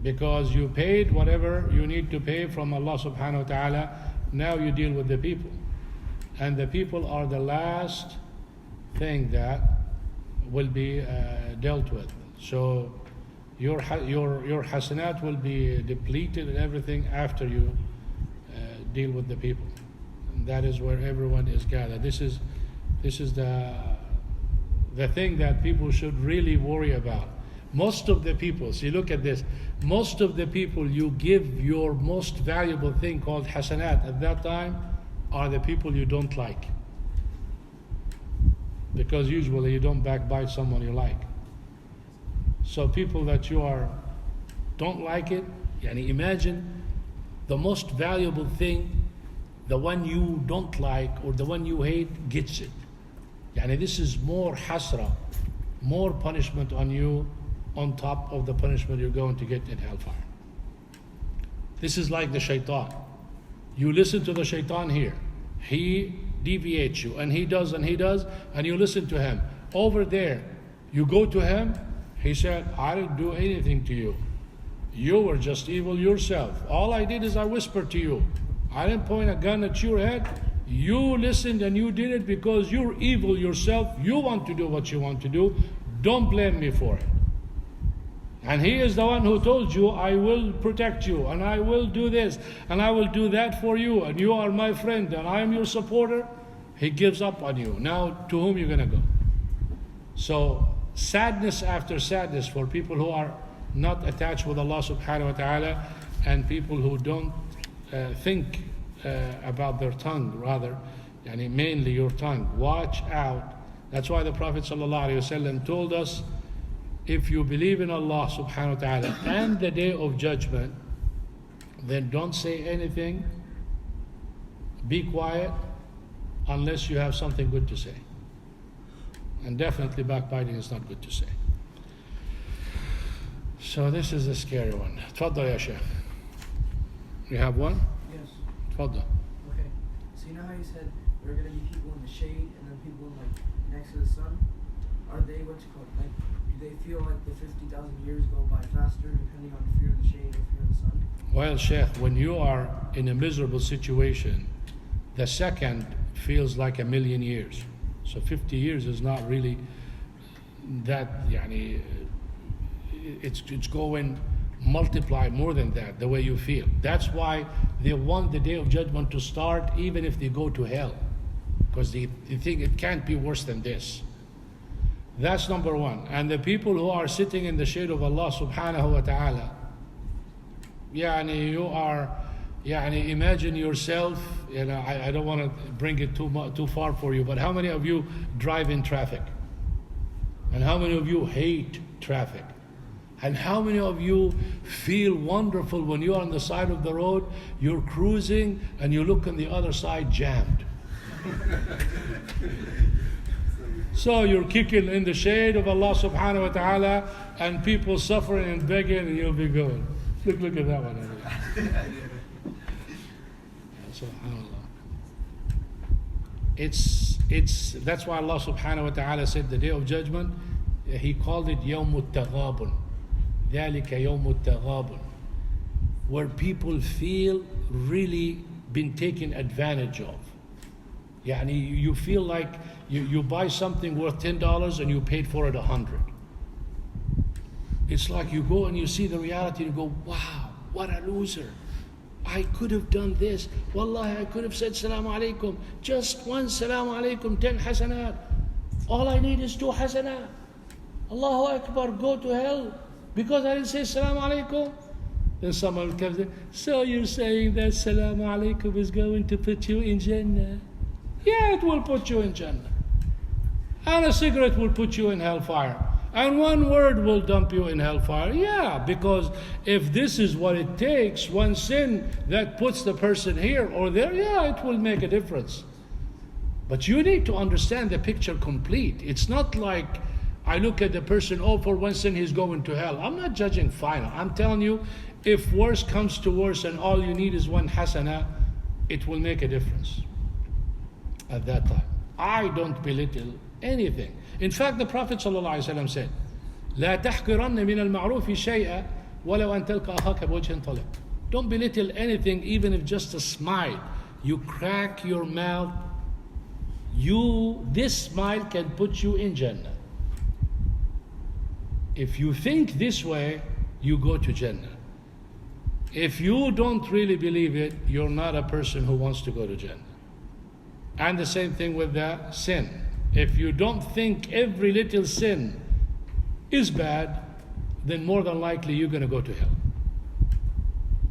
Because you paid whatever you need to pay from Allah subhanahu wa ta'ala. Now you deal with the people. And the people are the last thing that will be dealt with. So your hasanat will be depleted and everything after you deal with the people. And that is where everyone is gathered. This is the thing that people should really worry about. Most of the people, see, look at this. Most of the people you give your most valuable thing called hasanat at that time are the people you don't like. Because usually you don't backbite someone you like. So people that don't like it, yani imagine the most valuable thing, the one you don't like or the one you hate gets it. Yani this is more hasra, more punishment on you on top of the punishment you're going to get in hellfire. This is like the shaitan. You listen to the shaitan here. He deviates you and he does and you listen to him. Over there, you go to him, he said, I didn't do anything to you. You were just evil yourself. All I did is I whispered to you. I didn't point a gun at your head. You listened and you did it because you're evil yourself. You want to do what you want to do. Don't blame me for it. And he is the one who told you, I will protect you and I will do this and I will do that for you and you are my friend and I am your supporter. He gives up on you. Now to whom are you going to go? So sadness after sadness for people who are not attached with Allah subhanahu wa ta'ala, and people who don't think about their tongue, rather, yani mainly your tongue. Watch out. That's why the Prophet sallallahu alaihi wasallam told us, if you believe in Allah subhanahu wa ta'ala and the day of judgment, then don't say anything, be quiet, unless you have something good to say. And definitely backbiting is not good to say. So this is a scary one. تفضل يا شيخ. You have one? Yes. تفضل. Okay. So you know how you said there are going to be people in the shade and then people like next to the sun? are they like, do they feel like the 50,000 years go by faster depending on if you're in the shade or if you're in the sun? Well, Sheikh, when you are in a miserable situation, the second feels like a million years. So 50 years is not really that, yani, it's going multiply more than that, the way you feel. That's why they want the day of judgment to start even if they go to hell, because they think it can't be worse than this. That's number one. And the people who are sitting in the shade of Allah subhanahu wa ta'ala, you are, imagine yourself, I don't want to bring it too far for you, but how many of you drive in traffic? And how many of you hate traffic? And how many of you feel wonderful when you are on the side of the road, you're cruising, and you look on the other side jammed? So you're kicking in the shade of Allah subhanahu wa ta'ala, and people suffering and begging, and you'll be going. Look at that one. SubhanAllah. That's why Allah subhanahu wa ta'ala said the day of judgment, He called it يوم التغابن. ذلك يوم التغابن. Where people feel really been taken advantage of. You feel like you buy something worth $10 and you paid for it $100. It's like you go and you see the reality and you go, wow, what a loser. I could have done this. Wallahi, I could have said Salaam Alaikum. Just one Salaam Alaikum, 10 hasanat. All I need is 2 hasanat. Allahu Akbar, go to hell. Because I didn't say Salaam Alaikum. Then someone comes in, so you're saying that Salaam Alaikum is going to put you in Jannah? Yeah, it will put you in Jannah. And a cigarette will put you in hellfire. And one word will dump you in hellfire. Yeah, because if this is what it takes, one sin that puts the person here or there, yeah, it will make a difference. But you need to understand the picture complete. It's not like I look at the person, for one sin he's going to hell. I'm not judging final. I'm telling you, if worse comes to worse and all you need is 1 hasana, it will make a difference at that time. I don't belittle anything. In fact, the Prophet ﷺ said, لا تحقرن من المعروف شيئا ولو أن تلقى أخاك بوجه طلق. Don't belittle anything, even if just a smile. You crack your mouth, this smile can put you in Jannah. If you think this way, you go to Jannah. If you don't really believe it, you're not a person who wants to go to Jannah. And the same thing with the sin. If you don't think every little sin is bad, then more than likely you're going to go to hell.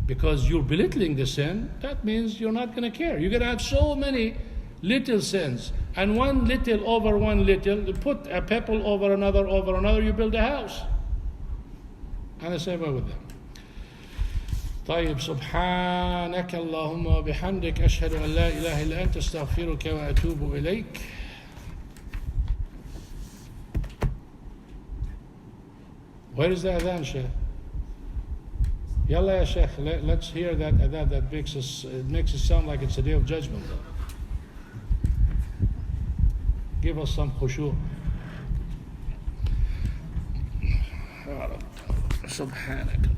Because you're belittling the sin, that means you're not going to care. You're going to have so many little sins. And one little over one little, put a pebble over another, you build a house. And the same way with them. طيب سبحانك اللهم وبحمدك أشهد أن لا إله إلا أنت أستغفرك وأتوب إليك. Where is the adhan, Sheikh? Yalla ya Sheikh, let's hear that adhan that makes it sound like it's a day of judgment. Give us some khushu'. سبحانك